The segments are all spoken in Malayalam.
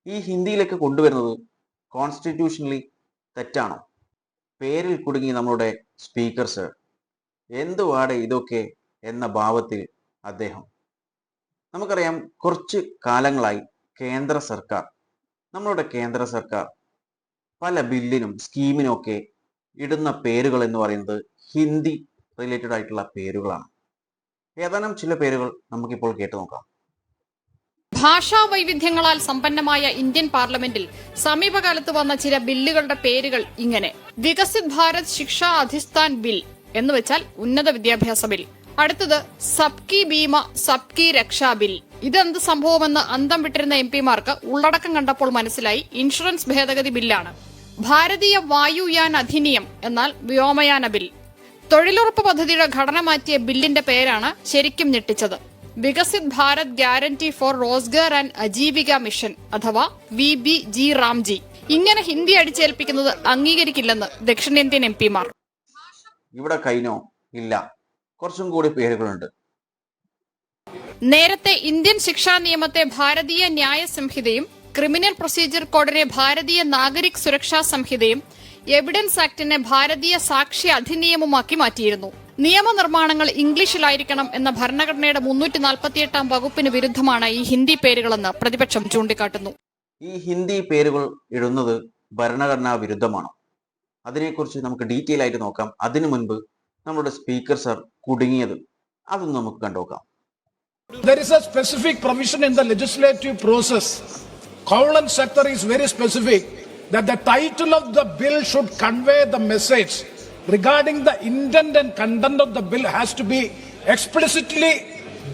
ഈ ഹിന്ദിയിലേക്ക് കൊണ്ടുവരുന്നത് കോൺസ്റ്റിറ്റ്യൂഷണലി തെറ്റാണോ? പേരിൽ കുടുങ്ങി നമ്മുടെ സ്പീക്കർ സർ. എന്തുവാടെ ഇതൊക്കെ എന്ന ഭാവത്തിൽ അദ്ദേഹം. നമുക്കറിയാം, കുറച്ച് കാലങ്ങളായി നമ്മളുടെ കേന്ദ്ര സർക്കാർ പല ബില്ലിനും സ്കീമിനും ഒക്കെ ഇടുന്ന പേരുകൾ എന്ന് പറയുന്നത് ഹിന്ദി റിലേറ്റഡ് ആയിട്ടുള്ള പേരുകളാണ്. ഏതാനും ചില പേരുകൾ നമുക്കിപ്പോൾ കേട്ടു നോക്കാം. ഭാഷാ വൈവിധ്യങ്ങളാൽ സമ്പന്നമായ ഇന്ത്യൻ പാർലമെന്റിൽ സമീപകാലത്ത് വന്ന ചില ബില്ലുകളുടെ പേരുകൾ ഇങ്ങനെ: വികസിത് ഭാരത് ശിക്ഷാ അധിസ്ഥാൻ ബിൽ എന്ന് വെച്ചാൽ ഉന്നത വിദ്യാഭ്യാസ ബിൽ. അടുത്തത് സബ്കി ബീമ സബ്കി രക്ഷാ ബിൽ. ഇതെന്ത് സംഭവമെന്ന് അന്തം വിട്ടിരുന്ന എംപിമാർക്ക് ഉള്ളടക്കം കണ്ടപ്പോൾ മനസ്സിലായി ഇൻഷുറൻസ് ഭേദഗതി ബില്ലാണ്. ഭാരതീയ വായുയാൻ അധിനിയം എന്നാൽ വ്യോമയാന ബിൽ. തൊഴിലുറപ്പ് പദ്ധതിയുടെ ഘടന മാറ്റിയ ബില്ലിന്റെ പേരാണ് ശരിക്കും ഞെട്ടിച്ചത്: Vikasit Bharat guarantee for Rozgar and Ajeevika mission അഥവാ VBG റാംജി. ഇങ്ങനെ ഹിന്ദി അടിച്ചേൽപ്പിക്കുന്നത് അംഗീകരിക്കില്ലെന്ന് ദക്ഷിണേന്ത്യൻ എംപിമാർ. ഇവിടെ കഴിഞ്ഞോ? ഇല്ല, കുറച്ചും കൂടി പേരുകളുണ്ട്. നേരത്തെ ഇന്ത്യൻ ശിക്ഷാ നിയമത്തെ ഭാരതീയ ന്യായ സംഹിതയും ക്രിമിനൽ പ്രൊസീജിയർ കോഡിനെ ഭാരതീയ നാഗരിക് സുരക്ഷാ സംഹിതയും എവിഡൻസ് ആക്ടിനെ ഭാരതീയ സാക്ഷി അധിനിയമമാക്കി മാറ്റിയിരുന്നു. നിയമനിർമ്മാണങ്ങൾ ഇംഗ്ലീഷിലായിരിക്കണം എന്ന ഭരണഘടനയുടെ 348 വകുപ്പിന് വിരുദ്ധമാണ് ഈ ഹിന്ദി പേരുകളെന്ന് പ്രതിപക്ഷം ചൂണ്ടിക്കാട്ടുന്നു. ഈ ഹിന്ദി പേരുകൾ ഇടുന്നത് ഭരണഘടനാ വിരുദ്ധമാണോ? അതിനെക്കുറിച്ച് നമുക്ക് ഡീറ്റെയിൽ ആയിട്ട് നോക്കാം. അതിനു മുൻപ് നമ്മുടെ സ്പീക്കർ സർ കുടുങ്ങിയത് അതൊന്നും നമുക്ക് കണ്ടുനോക്കാം. There is a specific provision in the legislative process. Colon sector is very specific that the title of the bill should convey the message regarding the intent and content of the bill has to be explicitly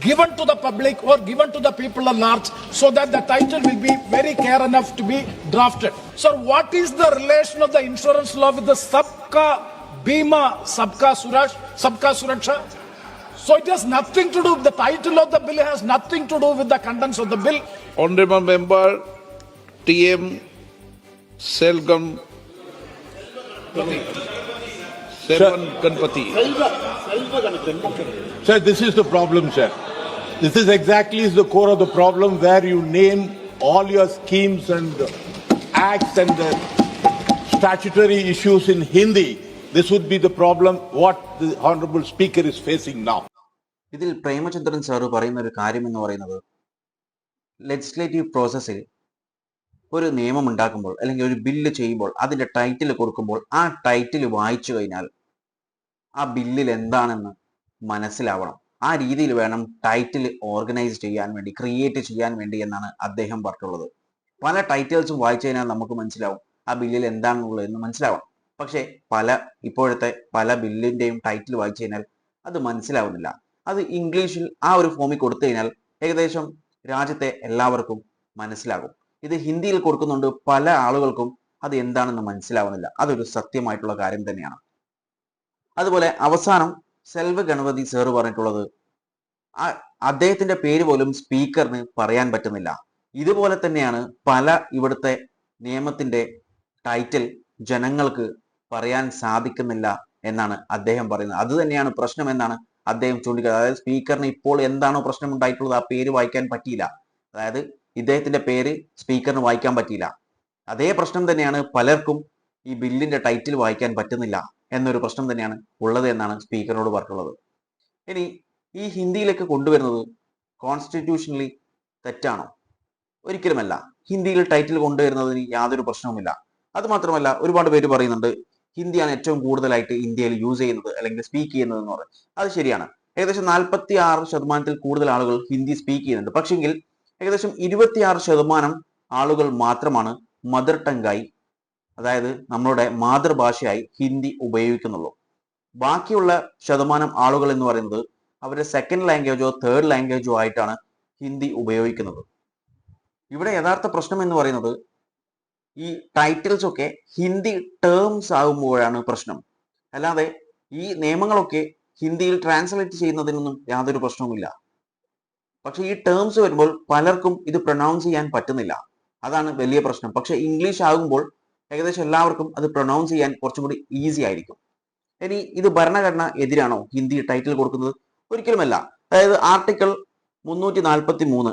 given to the public or given to the people at large, so that the title will be very care enough to be drafted. So what is the relation of the insurance law with the Sabka Bima Sabka Suraksha? So it has nothing to do, the title of the bill has nothing to do with the contents of the bill. Honorable Member TM Selvam Ganpati. Sir, this is the problem, sir. This is exactly the core of the problem, where you name all your schemes and acts and the statutory issues in Hindi. This would be the problem what the Honorable Speaker is facing now. ഇതിൽ പ്രേമചന്ദ്രൻ സാറ് പറയുന്ന ഒരു കാര്യം എന്ന് പറയുന്നത്, ലെജിസ്ലേറ്റീവ് പ്രോസസ്സിൽ ഒരു നിയമം ഉണ്ടാക്കുമ്പോൾ അല്ലെങ്കിൽ ഒരു ബില്ല് ചെയ്യുമ്പോൾ അതിന്റെ ടൈറ്റിൽ കൊടുക്കുമ്പോൾ ആ ടൈറ്റിൽ വായിച്ചു കഴിഞ്ഞാൽ ആ ബില്ലിൽ എന്താണെന്ന് മനസ്സിലാവണം. ആ രീതിയിൽ വേണം ടൈറ്റിൽ ഓർഗനൈസ് ചെയ്യാൻ വേണ്ടി, ക്രിയേറ്റ് ചെയ്യാൻ വേണ്ടി എന്നാണ് അദ്ദേഹം പറഞ്ഞിട്ടുള്ളത്. പല ടൈറ്റിൽസും വായിച്ചു കഴിഞ്ഞാൽ നമുക്ക് മനസ്സിലാവും ആ ബില്ലിൽ എന്താണുള്ളതെന്ന് മനസ്സിലാവാം. പക്ഷേ ഇപ്പോഴത്തെ പല ബില്ലിന്റെയും ടൈറ്റിൽ വായിച്ചു കഴിഞ്ഞാൽ അത് മനസ്സിലാവുന്നില്ല. അത് ഇംഗ്ലീഷിൽ ആ ഒരു ഫോമിൽ കൊടുത്തു കഴിഞ്ഞാൽ ഏകദേശം രാജ്യത്തെ എല്ലാവർക്കും മനസ്സിലാകും. ഇത് ഹിന്ദിയിൽ കൊടുക്കുന്നുണ്ട്, പല ആളുകൾക്കും അത് എന്താണെന്ന് മനസ്സിലാവുന്നില്ല. അതൊരു സത്യമായിട്ടുള്ള കാര്യം തന്നെയാണ്. അതുപോലെ അവസാനം സെൽവ ഗണപതി സാറ് പറഞ്ഞിട്ടുള്ളത്, അദ്ദേഹത്തിന്റെ പേര് പോലും സ്പീക്കറിന് പറയാൻ പറ്റുന്നില്ല. ഇതുപോലെ തന്നെയാണ് പല ഇവിടുത്തെ നിയമത്തിന്റെ ടൈറ്റിൽ ജനങ്ങൾക്ക് പറയാൻ സാധിക്കുന്നില്ല എന്നാണ് അദ്ദേഹം പറയുന്നത്. അത് തന്നെയാണ് പ്രശ്നം എന്നാണ് അദ്ദേഹം ചൂണ്ടിക്കാട്ടുന്നത്. അതായത് സ്പീക്കറിന് ഇപ്പോൾ എന്താണോ പ്രശ്നം ഉണ്ടായിട്ടുള്ളത്, ആ പേര് വായിക്കാൻ പറ്റിയില്ല. അതായത് ഇദ്ദേഹത്തിന്റെ പേര് സ്പീക്കറിന് വായിക്കാൻ പറ്റിയില്ല. അതേ പ്രശ്നം തന്നെയാണ് പലർക്കും ഈ ബില്ലിന്റെ ടൈറ്റിൽ വായിക്കാൻ പറ്റുന്നില്ല എന്നൊരു പ്രശ്നം തന്നെയാണ് ഉള്ളത് എന്നാണ് സ്പീക്കറിനോട് പറഞ്ഞിട്ടുള്ളത്. ഇനി ഈ ഹിന്ദിയിലേക്ക് കൊണ്ടുവരുന്നത് കോൺസ്റ്റിറ്റ്യൂഷണലി തെറ്റാണോ? ഒരിക്കലുമല്ല. ഹിന്ദിയിൽ ടൈറ്റിൽ കൊണ്ടുവരുന്നതിന് യാതൊരു പ്രശ്നവുമില്ല. അത് മാത്രമല്ല, ഒരുപാട് പേര് പറയുന്നുണ്ട് ഹിന്ദിയാണ് ഏറ്റവും കൂടുതലായിട്ട് ഇന്ത്യയിൽ യൂസ് ചെയ്യുന്നത് അല്ലെങ്കിൽ സ്പീക്ക് ചെയ്യുന്നത് എന്ന് പറയും. അത് ശരിയാണ്. ഏകദേശം 46% കൂടുതൽ ആളുകൾ ഹിന്ദി സ്പീക്ക് ചെയ്യുന്നുണ്ട്. പക്ഷെങ്കിൽ ഏകദേശം 26% ആളുകൾ മാത്രമാണ് മദർ ടങ്കായി, അതായത് നമ്മളുടെ മാതൃഭാഷയായി ഹിന്ദി ഉപയോഗിക്കുന്നുള്ളൂ. ബാക്കിയുള്ള ശതമാനം ആളുകൾ എന്ന് പറയുന്നത് അവരുടെ സെക്കൻഡ് ലാംഗ്വേജോ തേർഡ് ലാംഗ്വേജോ ആയിട്ടാണ് ഹിന്ദി ഉപയോഗിക്കുന്നത്. ഇവിടെ യഥാർത്ഥ പ്രശ്നം എന്ന് പറയുന്നത് ഈ ടൈറ്റിൽസ് ഒക്കെ ഹിന്ദി ടേംസ് ആകുമ്പോഴാണ് പ്രശ്നം. അല്ലാതെ ഈ നിയമങ്ങളൊക്കെ ഹിന്ദിയിൽ ട്രാൻസ്ലേറ്റ് ചെയ്യുന്നതിനൊന്നും യാതൊരു പ്രശ്നവുമില്ല. പക്ഷെ ഈ ടേംസ് വരുമ്പോൾ പലർക്കും ഇത് പ്രൊനൗൺസ് ചെയ്യാൻ പറ്റുന്നില്ല. അതാണ് വലിയ പ്രശ്നം. പക്ഷെ ഇംഗ്ലീഷ് ആകുമ്പോൾ ഏകദേശം എല്ലാവർക്കും അത് പ്രൊനൗൺസ് ചെയ്യാൻ കുറച്ചും കൂടി ഈസി ആയിരിക്കും. ഇനി ഇത് ഭരണഘടന എതിരാണോ ഹിന്ദി ടൈറ്റിൽ കൊടുക്കുന്നത്? ഒരിക്കലുമല്ല. അതായത് ആർട്ടിക്കിൾ 343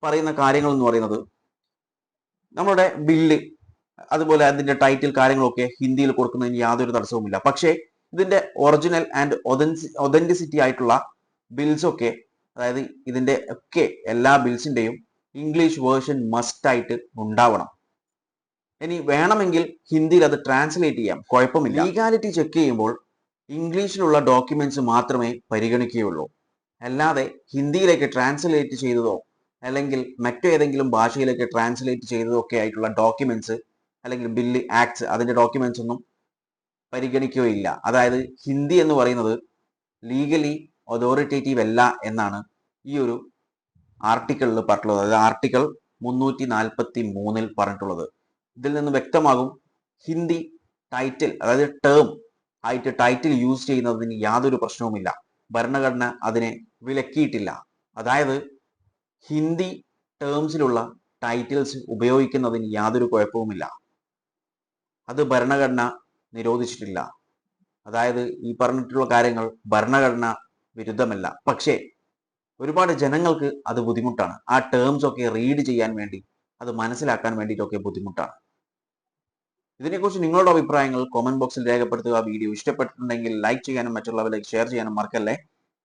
പറയുന്ന കാര്യങ്ങൾ എന്ന് പറയുന്നത്, നമ്മുടെ ബില്ല് അതുപോലെ അതിന്റെ ടൈറ്റിൽ കാര്യങ്ങളൊക്കെ ഹിന്ദിയിൽ കൊടുക്കുന്നതിന് യാതൊരു തടസ്സവുമില്ല. പക്ഷേ ഇതിന്റെ ഒറിജിനൽ ആൻഡ് ഒതന്റിസിറ്റി ആയിട്ടുള്ള ബിൽസ് ഒക്കെ, അതായത് ഇതിന്റെ ഒക്കെ എല്ലാ ബിൽസിന്റെയും ഇംഗ്ലീഷ് വേർഷൻ മസ്റ്റ് ആയിട്ട് ഉണ്ടാവണം. ഇനി വേണമെങ്കിൽ ഹിന്ദിയിൽ അത് ട്രാൻസ്ലേറ്റ് ചെയ്യാം, കുഴപ്പമില്ല. ലീഗാലിറ്റി ചെക്ക് ചെയ്യുമ്പോൾ ഇംഗ്ലീഷിലുള്ള ഡോക്യുമെന്റ്സ് മാത്രമേ പരിഗണിക്കുകയുള്ളൂ. അല്ലാതെ ഹിന്ദിയിലേക്ക് ട്രാൻസ്ലേറ്റ് ചെയ്തതോ അല്ലെങ്കിൽ മറ്റേതെങ്കിലും ഭാഷയിലേക്ക് ട്രാൻസ്ലേറ്റ് ചെയ്തതോ ഒക്കെ ആയിട്ടുള്ള ഡോക്യുമെന്റ്സ് അല്ലെങ്കിൽ ബില്ല്, ആക്ട്സ്, അതിന്റെ ഡോക്യുമെന്റ്സ് ഒന്നും പരിഗണിക്കുകയില്ല. അതായത് ഹിന്ദി എന്ന് പറയുന്നത് ലീഗലി അതോറിറ്റേറ്റീവ് അല്ല എന്നാണ് ഈ ഒരു ആർട്ടിക്കിളിൽ പറഞ്ഞിട്ടുള്ളത്. അതായത് ആർട്ടിക്കിൾ 343 പറഞ്ഞിട്ടുള്ളത്. ഇതിൽ നിന്ന് വ്യക്തമാകും ഹിന്ദി ടൈറ്റിൽ, അതായത് ടേം ആയിട്ട് ടൈറ്റിൽ യൂസ് ചെയ്യുന്നതിന് യാതൊരു പ്രശ്നവുമില്ല. ഭരണഘടന അതിനെ വിലക്കിയിട്ടില്ല. അതായത് ഹിന്ദി ടേംസിലുള്ള ടൈറ്റിൽസ് ഉപയോഗിക്കുന്നതിന് യാതൊരു കുഴപ്പവുമില്ല. അത് ഭരണഘടന നിരോധിച്ചിട്ടില്ല. അതായത് ഈ പറഞ്ഞിട്ടുള്ള കാര്യങ്ങൾ ഭരണഘടന വിരുദ്ധമല്ല. പക്ഷേ ഒരുപാട് ജനങ്ങൾക്ക് അത് ബുദ്ധിമുട്ടാണ്. ആ ടേംസ് ഒക്കെ റീഡ് ചെയ്യാൻ വേണ്ടി, അത് മനസ്സിലാക്കാൻ വേണ്ടിയിട്ടൊക്കെ ബുദ്ധിമുട്ടാണ്. ഇതിനെക്കുറിച്ച് നിങ്ങളുടെ അഭിപ്രായങ്ങൾ കമന്റ് ബോക്സിൽ രേഖപ്പെടുത്തുക. വീഡിയോ ഇഷ്ടപ്പെട്ടിട്ടുണ്ടെങ്കിൽ ലൈക്ക് ചെയ്യാനും മറ്റുള്ളവരിലേക്ക് ഷെയർ ചെയ്യാനും മറക്കല്ലേ.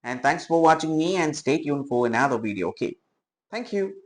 And thanks for watching me and stay tuned for another video. Okay, thank you.